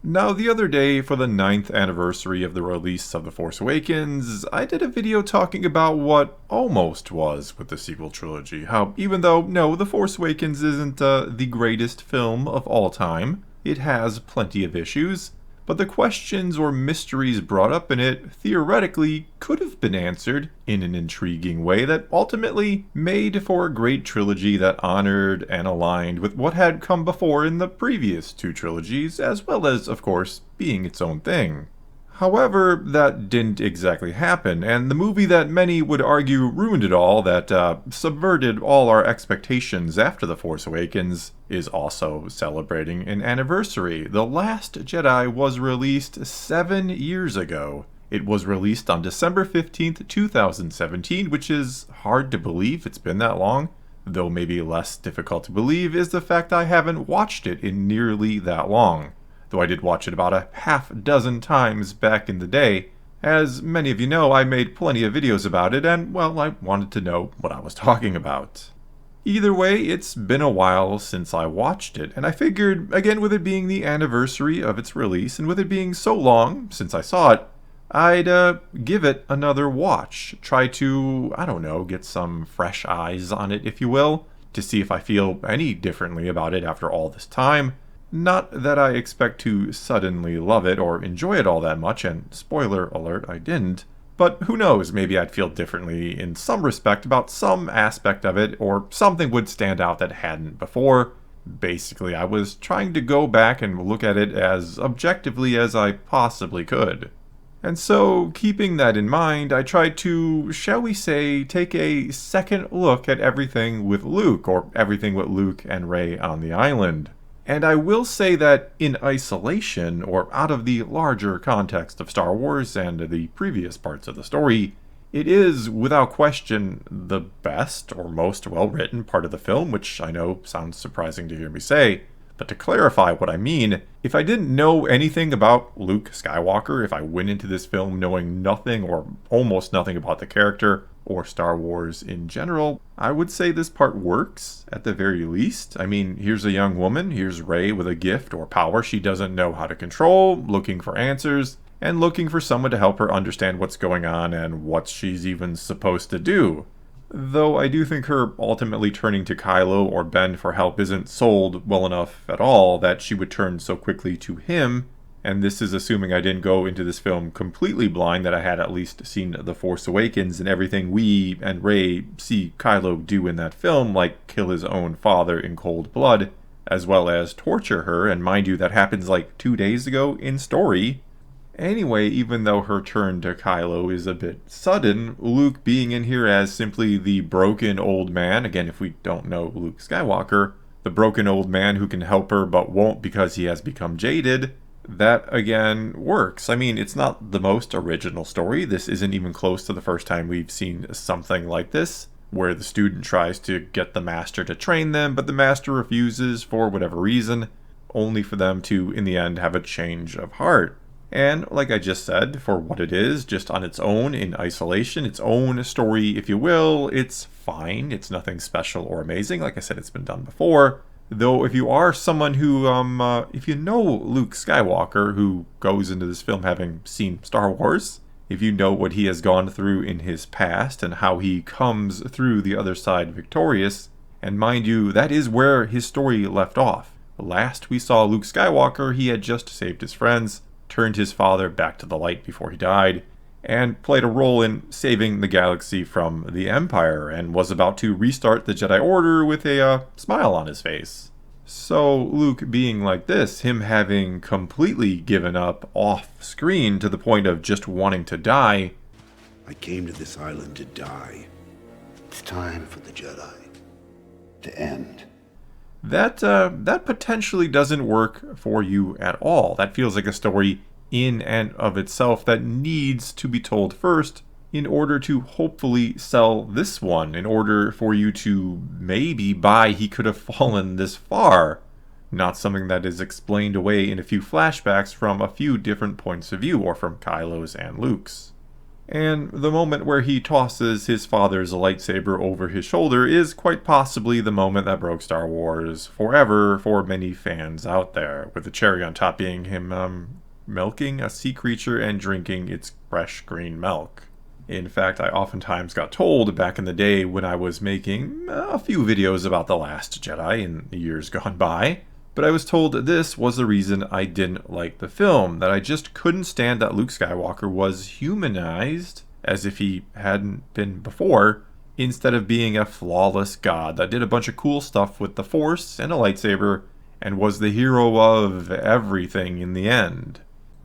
Now, the other day, for the 9th anniversary of the release of The Force Awakens, I did a video talking about what almost was with the sequel trilogy. How, even though, no, The Force Awakens isn't the greatest film of all time, it has plenty of issues, but the questions or mysteries brought up in it theoretically could have been answered in an intriguing way that ultimately made for a great trilogy that honored and aligned with what had come before in the previous two trilogies, as well as, of course, being its own thing. However, that didn't exactly happen, and the movie that many would argue ruined it all, that subverted all our expectations after The Force Awakens, is also celebrating an anniversary. The Last Jedi was released 7 years ago. It was released on December 15th, 2017, which is hard to believe it's been that long, though maybe less difficult to believe is the fact I haven't watched it in nearly that long. Though I did watch it about a half dozen times back in the day. As many of you know, I made plenty of videos about it, and, well, I wanted to know what I was talking about. Either way, it's been a while since I watched it, and I figured, again with it being the anniversary of its release, and with it being so long since I saw it, I'd give it another watch. Try to, I don't know, get some fresh eyes on it, if you will, to see if I feel any differently about it after all this time. Not that I expect to suddenly love it or enjoy it all that much, and spoiler alert, I didn't. But who knows, maybe I'd feel differently in some respect about some aspect of it, or something would stand out that hadn't before. Basically, I was trying to go back and look at it as objectively as I possibly could. And so, keeping that in mind, I tried to, shall we say, take a second look at everything with Luke, or everything with Luke and Rey on the island. And I will say that in isolation, or out of the larger context of Star Wars and the previous parts of the story, it is, without question, the best or most well-written part of the film, which I know sounds surprising to hear me say. But to clarify what I mean, if I didn't know anything about Luke Skywalker, if I went into this film knowing nothing or almost nothing about the character or Star Wars in general, I would say this part works, at the very least. I mean, here's a young woman, here's Rey with a gift or power she doesn't know how to control, looking for answers, and looking for someone to help her understand what's going on and what she's even supposed to do. Though I do think her ultimately turning to Kylo or Ben for help isn't sold well enough at all that she would turn so quickly to him, and this is assuming I didn't go into this film completely blind, that I had at least seen The Force Awakens and everything we and Rey see Kylo do in that film, like kill his own father in cold blood, as well as torture her, and mind you, that happens like 2 days ago in story. Anyway, even though her turn to Kylo is a bit sudden, Luke being in here as simply the broken old man, again if we don't know Luke Skywalker, the broken old man who can help her but won't because he has become jaded, that again works. I mean, it's not the most original story. This isn't even close to the first time we've seen something like this, where the student tries to get the master to train them, but the master refuses for whatever reason, only for them to, in the end, have a change of heart. And, like I just said, for what it is, just on its own, in isolation, its own story, if you will, it's fine. It's nothing special or amazing. Like I said, it's been done before. Though, if you are someone who, if you know Luke Skywalker, who goes into this film having seen Star Wars, if you know what he has gone through in his past and how he comes through the other side victorious, and mind you, that is where his story left off. Last we saw Luke Skywalker, he had just saved his friends, turned his father back to the light before he died, and played a role in saving the galaxy from the Empire, and was about to restart the Jedi Order with a smile on his face. So Luke being like this, him having completely given up off-screen to the point of just wanting to die. I came to this island to die. It's time for the Jedi to end. That potentially doesn't work for you at all. That feels like a story in and of itself that needs to be told first in order to hopefully sell this one, in order for you to maybe buy he could have fallen this far. Not something that is explained away in a few flashbacks from a few different points of view, or from Kylo's and Luke's. And the moment where he tosses his father's lightsaber over his shoulder is quite possibly the moment that broke Star Wars forever for many fans out there, with the cherry on top being him milking a sea creature and drinking its fresh green milk. In fact, I oftentimes got told back in the day when I was making a few videos about The Last Jedi in the years gone by, but I was told that this was the reason I didn't like the film, that I just couldn't stand that Luke Skywalker was humanized, as if he hadn't been before, instead of being a flawless god that did a bunch of cool stuff with the Force and a lightsaber, and was the hero of everything in the end.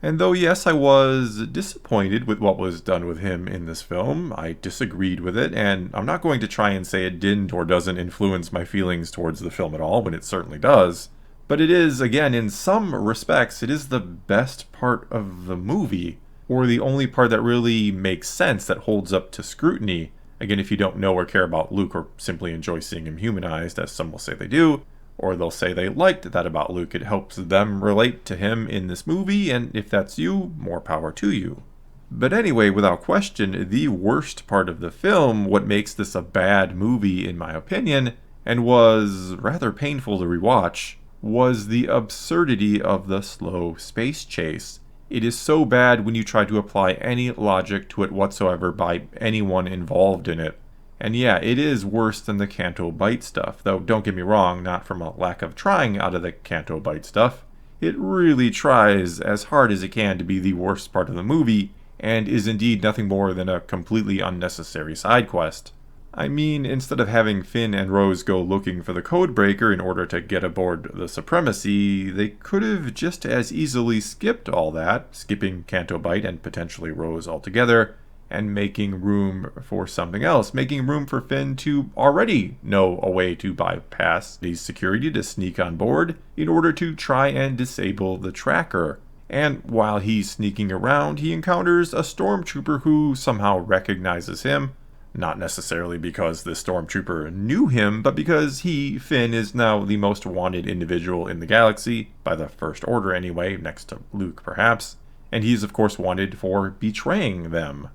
And though, yes, I was disappointed with what was done with him in this film, I disagreed with it, and I'm not going to try and say it didn't or doesn't influence my feelings towards the film at all, when it certainly does. But it is, again, in some respects, it is the best part of the movie, or the only part that really makes sense, that holds up to scrutiny. Again, if you don't know or care about Luke, or simply enjoy seeing him humanized, as some will say they do, or they'll say they liked that about Luke. It helps them relate to him in this movie, and if that's you, more power to you. But anyway, without question, the worst part of the film, what makes this a bad movie in my opinion, and was rather painful to rewatch, was the absurdity of the slow space chase. It is so bad when you try to apply any logic to it whatsoever by anyone involved in it. And yeah, it is worse than the Canto Bight stuff, though don't get me wrong, not from a lack of trying out of the Canto Bight stuff. It really tries as hard as it can to be the worst part of the movie, and is indeed nothing more than a completely unnecessary side quest. I mean, instead of having Finn and Rose go looking for the Codebreaker in order to get aboard the Supremacy, they could have just as easily skipped all that, skipping Canto Bight and potentially Rose altogether, and making room for something else, making room for Finn to already know a way to bypass the security to sneak on board in order to try and disable the tracker. And while he's sneaking around, he encounters a stormtrooper who somehow recognizes him, not necessarily because the stormtrooper knew him, but because he, Finn, is now the most wanted individual in the galaxy, by the First Order anyway, next to Luke perhaps, and he's of course wanted for betraying them.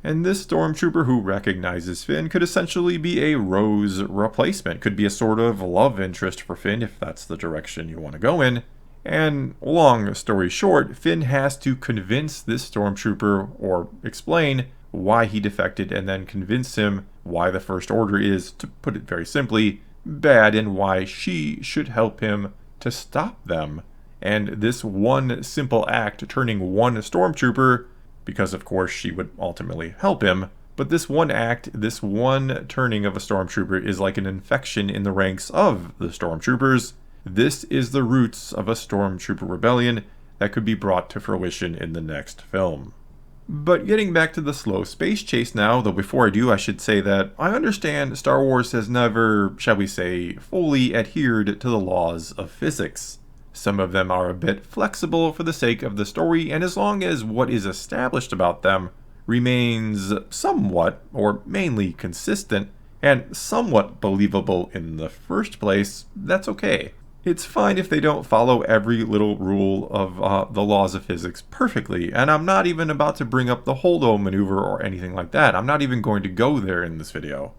And this stormtrooper who recognizes Finn could essentially be a Rose replacement, could be a sort of love interest for Finn if that's the direction you want to go in. And long story short, Finn has to convince this stormtrooper, or explain why he defected, and then convince him why the First Order is, to put it very simply, bad, and why she should help him to stop them. And this one simple act, turning one stormtrooper, because of course she would ultimately help him, but this one act, this one turning of a stormtrooper is like an infection in the ranks of the stormtroopers. This is the roots of a stormtrooper rebellion that could be brought to fruition in the next film. But getting back to the slow space chase now, though before I do, I should say that I understand Star Wars has never, shall we say, fully adhered to the laws of physics. Some of them are a bit flexible for the sake of the story, and as long as what is established about them remains somewhat, or mainly consistent, and somewhat believable in the first place, that's okay. It's fine if they don't follow every little rule of the laws of physics perfectly, and I'm not even about to bring up the Holdo maneuver or anything like that. I'm not even going to go there in this video.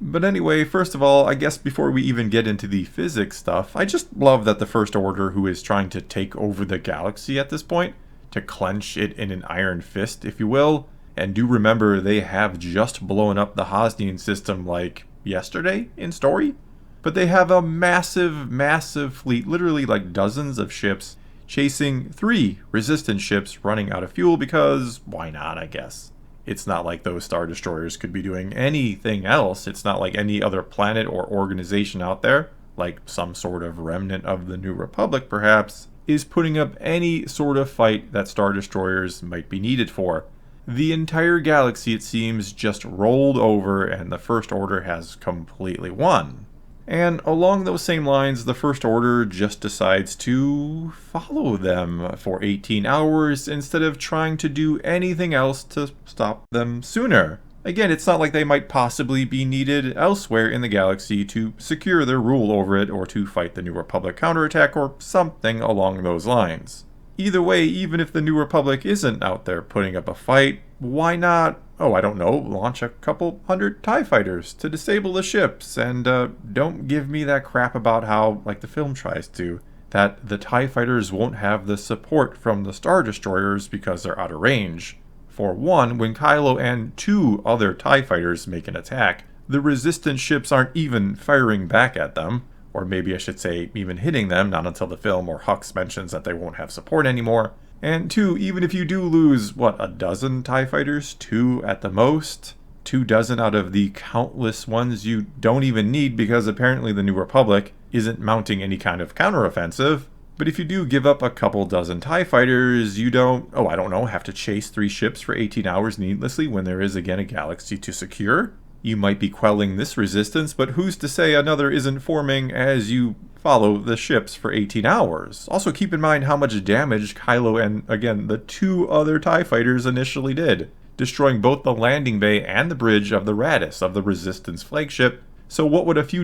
But anyway, first of all, I guess before we even get into the physics stuff, I just love that the First Order, who is trying to take over the galaxy at this point, to clench it in an iron fist, if you will, and do remember they have just blown up the Hosnian system like yesterday in story, but they have a massive fleet, literally like dozens of ships, chasing 3 resistance ships running out of fuel because why not, I guess. It's not like those Star Destroyers could be doing anything else. It's not like any other planet or organization out there, like some sort of remnant of the New Republic perhaps, is putting up any sort of fight that Star Destroyers might be needed for. The entire galaxy, it seems, just rolled over and the First Order has completely won. And along those same lines, the First Order just decides to follow them for 18 hours instead of trying to do anything else to stop them sooner. Again, it's not like they might possibly be needed elsewhere in the galaxy to secure their rule over it or to fight the New Republic counterattack or something along those lines. either way, even if the New Republic isn't out there putting up a fight, why not, oh, I don't know, launch a couple hundred TIE fighters to disable the ships? And don't give me that crap about how, like the film tries to, that the TIE fighters won't have the support from the Star Destroyers because they're out of range. For one, when Kylo and 2 other TIE fighters make an attack, the Resistance ships aren't even firing back at them. Or maybe I should say even hitting them, not until the film or Hux mentions that they won't have support anymore. And 2, even if you do lose, a dozen TIE fighters? 2 at the most? 2 dozen out of the countless ones you don't even need because apparently the New Republic isn't mounting any kind of counteroffensive. But if you do give up a couple dozen TIE fighters, you don't, I don't know, have to chase 3 ships for 18 hours needlessly when there is again a galaxy to secure. You might be quelling this resistance, but who's to say another isn't forming as you follow the ships for 18 hours? Also keep in mind how much damage Kylo and, again, the 2 other TIE fighters initially did, destroying both the landing bay and the bridge of the Radis of the Resistance flagship. So what would a few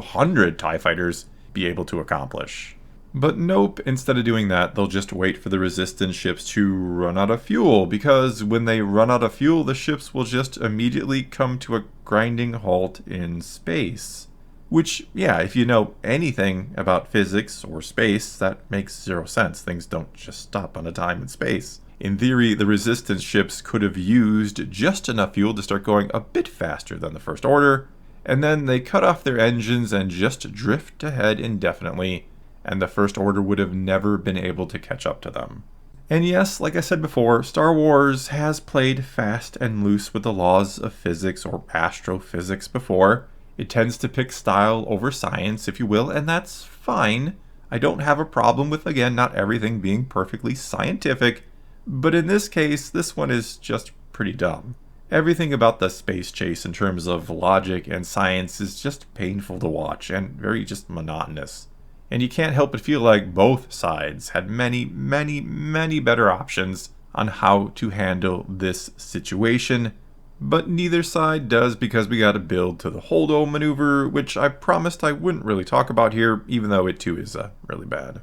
hundred TIE fighters be able to accomplish? But nope, instead of doing that, they'll just wait for the Resistance ships to run out of fuel, because when they run out of fuel, the ships will just immediately come to a grinding halt in space. Which, yeah, if you know anything about physics or space, that makes 0 sense. Things don't just stop on a dime in space. In theory, the Resistance ships could have used just enough fuel to start going a bit faster than the First Order, and then they cut off their engines and just drift ahead indefinitely, and the First Order would have never been able to catch up to them. And yes, like I said before, Star Wars has played fast and loose with the laws of physics or astrophysics before. It tends to pick style over science, if you will, and that's fine. I don't have a problem with, again, not everything being perfectly scientific, but in this case, this one is just pretty dumb. Everything about the space chase in terms of logic and science is just painful to watch and very just monotonous. And you can't help but feel like both sides had many, many, many better options on how to handle this situation. But neither side does, because we gotta build to the Holdo maneuver, which I promised I wouldn't really talk about here, even though it too is really bad.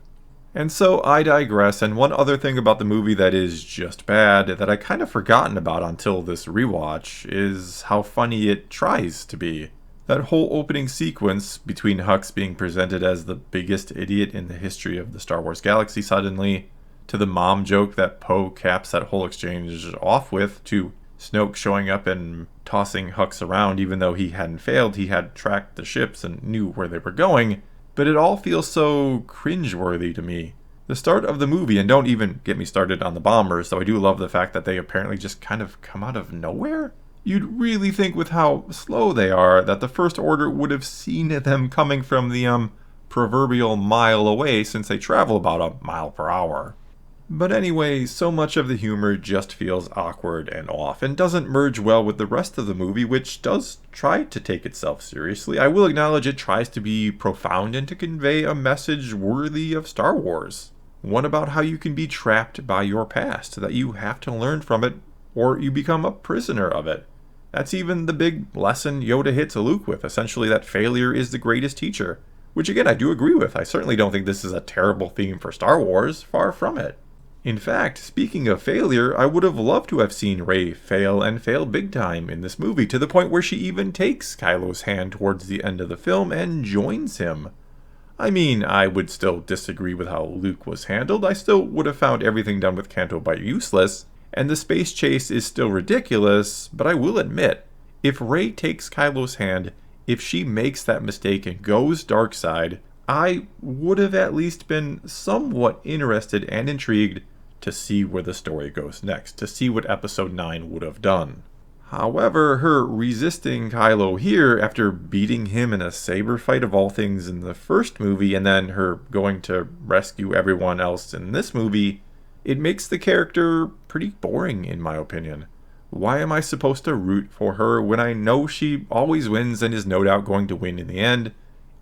And so I digress, and one other thing about the movie that is just bad, that I kind of forgotten about until this rewatch, is how funny it tries to be. That whole opening sequence between Hux being presented as the biggest idiot in the history of the Star Wars galaxy suddenly, to the mom joke that Poe caps that whole exchange off with, to Snoke showing up and tossing Hux around even though he hadn't failed, he had tracked the ships and knew where they were going, but it all feels so cringeworthy to me. The start of the movie, and don't even get me started on the bombers, though I do love the fact that they apparently just kind of come out of nowhere. You'd really think with how slow they are that the First Order would have seen them coming from the proverbial mile away, since they travel about a mile per hour. But anyway, so much of the humor just feels awkward and off, and doesn't merge well with the rest of the movie, which does try to take itself seriously. I will acknowledge it tries to be profound and to convey a message worthy of Star Wars. One about how you can be trapped by your past, that you have to learn from it, or you become a prisoner of it. That's even the big lesson Yoda hits Luke with, essentially that failure is the greatest teacher. Which again, I do agree with. I certainly don't think this is a terrible theme for Star Wars, far from it. In fact, speaking of failure, I would have loved to have seen Rey fail and fail big time in this movie, to the point where she even takes Kylo's hand towards the end of the film and joins him. I mean, I would still disagree with how Luke was handled. I still would have found everything done with Canto Bight useless, and the space chase is still ridiculous, but I will admit, if Rey takes Kylo's hand, if she makes that mistake and goes dark side, I would have at least been somewhat interested and intrigued to see where the story goes next, to see what Episode 9 would have done. However, her resisting Kylo here after beating him in a saber fight of all things in the first movie, and then her going to rescue everyone else in this movie, it makes the character pretty boring in my opinion. Why am I supposed to root for her when I know she always wins and is no doubt going to win in the end?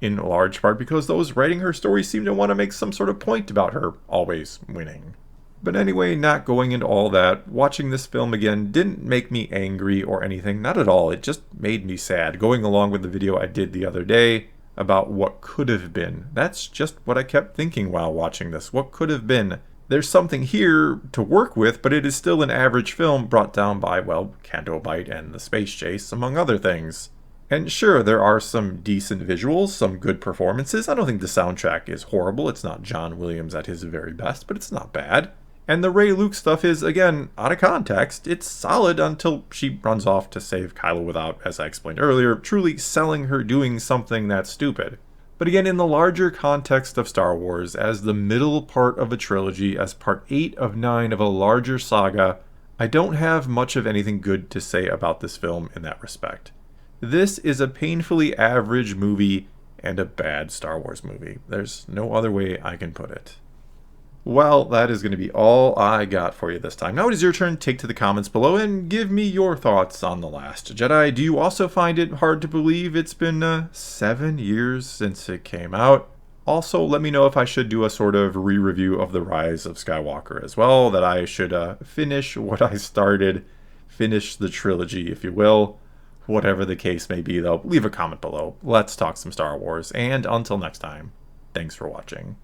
In large part because those writing her story seem to want to make some sort of point about her always winning. But anyway, not going into all that, watching this film again didn't make me angry or anything, not at all. It just made me sad, going along with the video I did the other day about what could have been. That's just what I kept thinking while watching this. What could have been There's something here to work with, but it is still an average film brought down by, well, Canto Bight and the space chase, among other things. And sure, there are some decent visuals, some good performances. I don't think the soundtrack is horrible. It's not John Williams at his very best, but it's not bad. And the Rey Luke stuff is, again, out of context. It's solid until she runs off to save Kylo without, as I explained earlier, truly selling her doing something that's stupid. But again, in the larger context of Star Wars, as the middle part of a trilogy, as part 8 of 9 of a larger saga, I don't have much of anything good to say about this film in that respect. This is a painfully average movie and a bad Star Wars movie. There's no other way I can put it. Well, that is going to be all I got for you this time. Now it is your turn. Take to the comments below and give me your thoughts on The Last Jedi. Do you also find it hard to believe it's been 7 years since it came out? Also, let me know if I should do a sort of re-review of The Rise of Skywalker as well, that I should finish what I started, finish the trilogy, if you will. Whatever the case may be, though, leave a comment below. Let's talk some Star Wars, and until next time, thanks for watching.